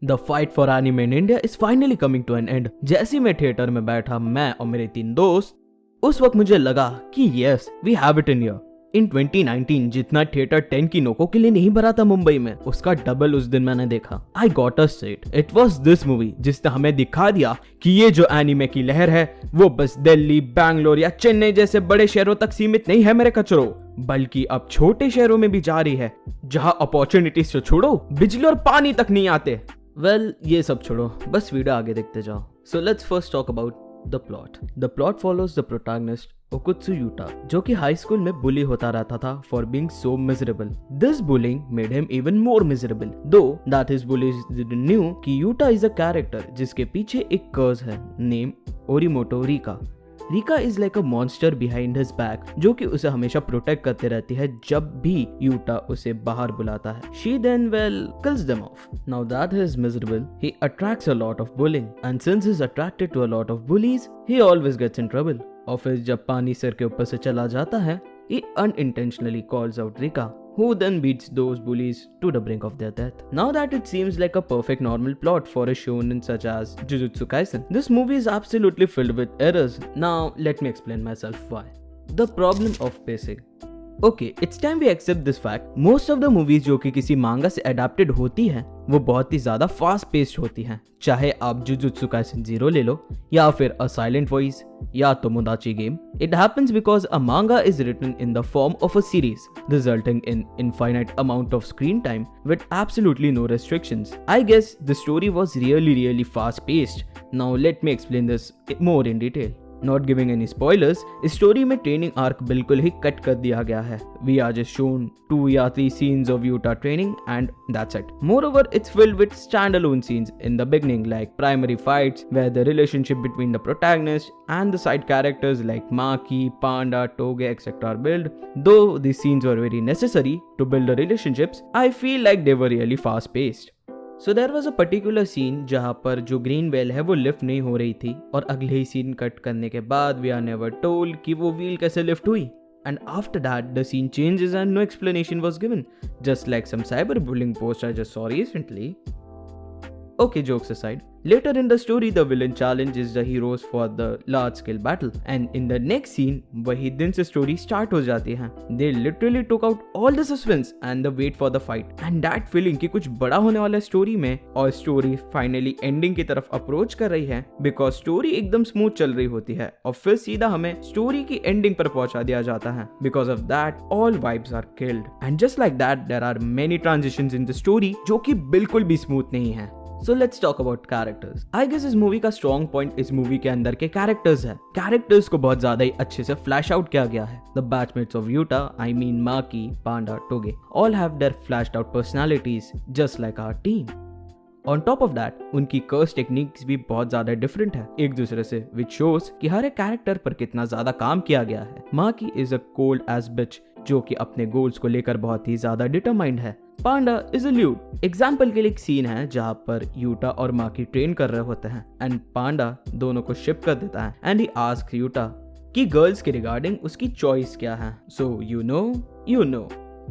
The fight for anime in India is finally coming to an end. जैसे मैं theatre में बैठा, मैं और मेरे 3 दोस्त, उस वक्त मुझे लगा कि yes we have it in here. In 2019 जितना थिएटर 10 की नोकों के लिए नहीं भरा था मुंबई में, उसका डबल उस दिन मैंने देखा। I got a seat. It was this movie जिसने हमें दिखा दिया कि ये जो एनीमे की लहर है वो बस दिल्ली, बैंगलोर या चेन्नई जैसे बड़े शहरों तक सीमित नहीं है मेरे कचरों, बल्कि अब छोटे शहरों में भी जा रही है, जहां अपॉर्चुनिटीज तो छोड़ो, बिजली और पानी तक नहीं आते। वेल, ये सब छोड़ो, बस वीडियो आगे देखते जाओ। So let's first talk about the plot. The plot follows the protagonist Okkotsu Yuta, जो कि हाई स्कूल में बुली होता रहता था for being so miserable. This bullying made him even more miserable, though that his bullies didn't knew कि Yuta is a character जिसके पीछे एक कर्स है name Orimoto Rika. Rika is like a monster behind his back, जो कि उसे हमेशा protect करते रहती है जब भी यूटा उसे बाहर बुलाता है। She then kills them off. Now that he is miserable, he attracts a lot of bullying, and since he is attracted to a lot of bullies, he always gets in trouble. और फिर जब पानी सिर के ऊपर से चला जाता है, he unintentionally calls out Rika, who then beats those bullies to the brink of their death. Now that it seems like a perfect normal plot for a shonen such as Jujutsu Kaisen, this movie is absolutely filled with errors. Now let me explain myself why. The problem of pacing. Okay, it's time we accept this fact. Most of the movies जो कि किसी मांगा से adapted होती हैं, वो बहुत ही ज्यादा fast paced होती हैं। चाहे आप Jujutsu Kaisen Zero ले लो, या फिर A Silent Voice, या Tomodachi Game. It happens because a manga is written in the form of a series, resulting in infinite amount of screen time with absolutely no restrictions. I guess the story was really fast paced. Now let me explain this more in detail. Not giving any spoilers, इस story में training arc बिल्कुल ही cut कर दिया गया है। We are just shown 2 या 3 scenes of Yuta training and that's it. Moreover, it's filled with standalone scenes in the beginning, like primary fights where the relationship between the protagonist and the side characters like Maki, Panda, Toge, etc. are built. Though these scenes were very necessary to build the relationships, I feel like they were really fast paced. So there was a particular scene जहाँ पर जो green well है वो lift नहीं हो रही थी, और अगले ही सीन कट करने के बाद वी आर नेवर टोल्ड कि वो व्हील कैसे लिफ्ट हुई। And after that, the scene changes and no explanation was given, just like some cyberbullying post I just saw recently. Okay, jokes aside, later in the story the villain challenges the heroes for the large scale battle, and in the next scene वही दिन से story start हो जाती है। They literally took out all the suspense and the wait for the fight, and that feeling कि कुछ बड़ा होने वाला है story में, और story finally ending की तरफ approach कर रही है, because story एकदम smooth चल रही होती है और फिर सीधा हमें story की ending पर पहुंचा दिया जाता है। Because of that all vibes are killed, and just like that there are many transitions in the story जो कि बिल्कुल भी smooth नहीं है। So let's talk about characters. I guess इस मूवी का strong point इस मूवी के अंदर के characters है। Characters को बहुत ज्यादा ही अच्छे से flash out किया गया है। The batchmates of Yuta, I mean Maki, Panda, Toge, all have their flashed out personalities, just like our team. On top of that, उनकी कर्स टेक्निक्स भी बहुत ज्यादा डिफरेंट है एक दूसरे से, which shows कि हर एक कैरेक्टर पर कितना ज्यादा काम किया गया है। माकी इज अ कोल्ड एज बिच, जो कि अपने गोल्स को लेकर बहुत ही ज्यादा डिटरमाइंड है। पांडा इज अ ल्यूड। एग्जाम्पल के लिए एक सीन है जहाँ पर यूटा और माकी ट्रेन कर रहे होते हैं, एंड पांडा दोनों को शिप कर देता है, एंड ही आस्क्स यूटा कि गर्ल्स के रिगार्डिंग उसकी चॉइस क्या है। सो यू नो,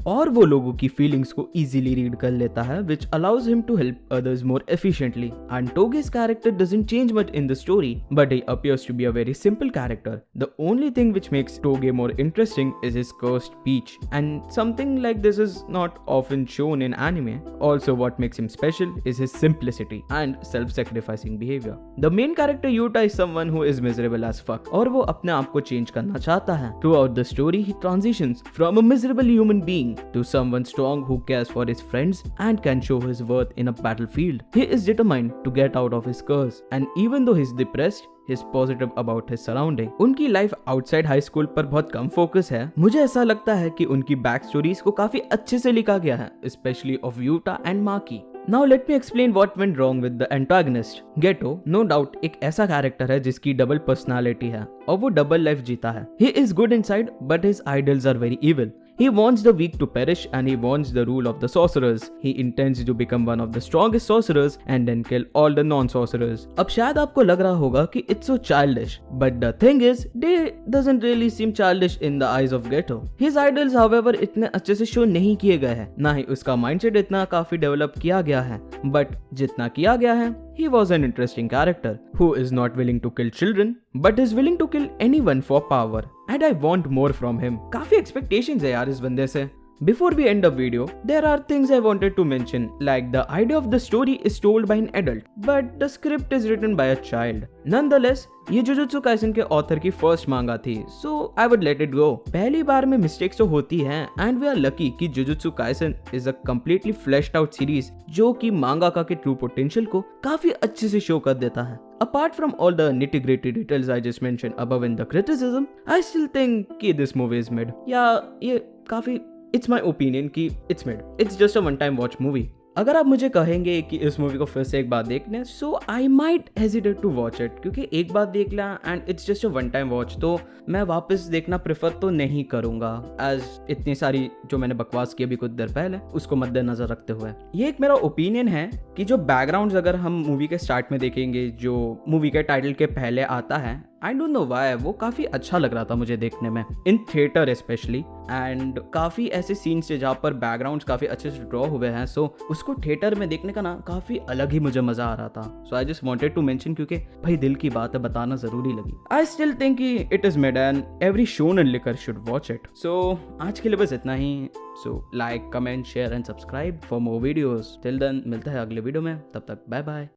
और वो लोगों की फीलिंग्स को इजीली रीड कर लेता है, which allows him to help others more efficiently. And Toge's character doesn't change much in the story, but he appears to be a very simple character. The only thing which makes Toge more interesting is his cursed speech, and something like this is not often shown in anime. Also, what makes him special is his simplicity and self-sacrificing behavior. The main character Yuta is someone who is miserable as fuck, और वो अपने आप को change करना चाहता है। Throughout the story, he transitions from a miserable human being to someone strong who cares for his friends and can show his worth in a battlefield. He is determined to get out of his curse, and even though he's depressed, he's positive about his surrounding. उनकी life outside high school पर बहुत कम focus है। मुझे ऐसा लगता है कि उनकी बैक स्टोरीज को काफी अच्छे से लिखा गया है, specially of Yuta and Maki. Now let me explain what went wrong with the antagonist. Geto, no doubt, एक ऐसा कैरेक्टर है जिसकी डबल पर्सनालिटी है और वो डबल लाइफ जीता है। He is good inside, but his idols are very evil. He wants the weak to perish and he wants the rule of the sorcerers. He intends to become one of the strongest sorcerers and then kill all the non-sorcerers. अब शायद आपको लग रहा होगा कि it's so childish, but the thing is, Day doesn't really seem childish in the eyes of Geto. His idols, however, इतने अच्छे से शो नहीं किए गए हैं, ना ही उसका माइंडसेट इतना काफी डेवलप किया गया है, बट जितना किया गया है, he was an interesting character who is not willing to kill children but is willing to kill anyone for power, and I want more from him. काफी expectations है यार इस बंदे से. Before we end the video, there are things I wanted to mention, like the idea of the story is told by an adult, but the script is written by a child. Nonetheless, ये jujutsu Kaisen के author की first मांगा थी, so I would let it go. पहली बार में mistakes तो होती हैं, and we are lucky कि jujutsu Kaisen is a completely fleshed out series जो कि मांगाका के ट्रू पोटेंशियल को काफी अच्छे से शो कर देता है. Apart from all the nitty-gritty details I just mentioned above in the criticism, I still think कि this movie is mid. या ये काफी It's my opinion कि it's mid. It's just a one-time watch movie. अगर आप मुझे कहेंगे कि इस मूवी को फिर से एक बार देखने, so I might hesitate to watch it, क्योंकि एक बार देख लिया and it's just a one-time watch, तो मैं वापस देखना प्रेफर तो नहीं करूंगा, as इतनी सारी जो मैंने बकवास की अभी कुछ देर पहले उसको मद्देनजर रखते हुए. ये एक मेरा ओपिनियन है कि जो बैकग्राउंड्स अगर हम मूवी के स्टार्ट में देखेंगे, जो मूवी के टाइटल के पहले आता है, आई डोंट नो व्हाई, वो काफी अच्छा लग रहा था मुझे देखने में, इन थिएटर स्पेशली, एंड काफी ऐसे सीन्स है जहाँ पर बैकग्राउंड्स काफी अच्छे से ड्रॉ हुए हैं, सो उसको थिएटर में देखने का ना काफी अलग ही मुझे मजा आ रहा था. So I just wanted to mention, क्योंकि भाई दिल की बात है, बताना जरूरी लगी. आई स्टिल थिंक कि it is mid and every shonen liker should watch it. So आज के लिए बस इतना ही. So like, comment, share and subscribe for more videos. Till then मिलते हैं अगले वीडियो में, तब तक बाय बाय.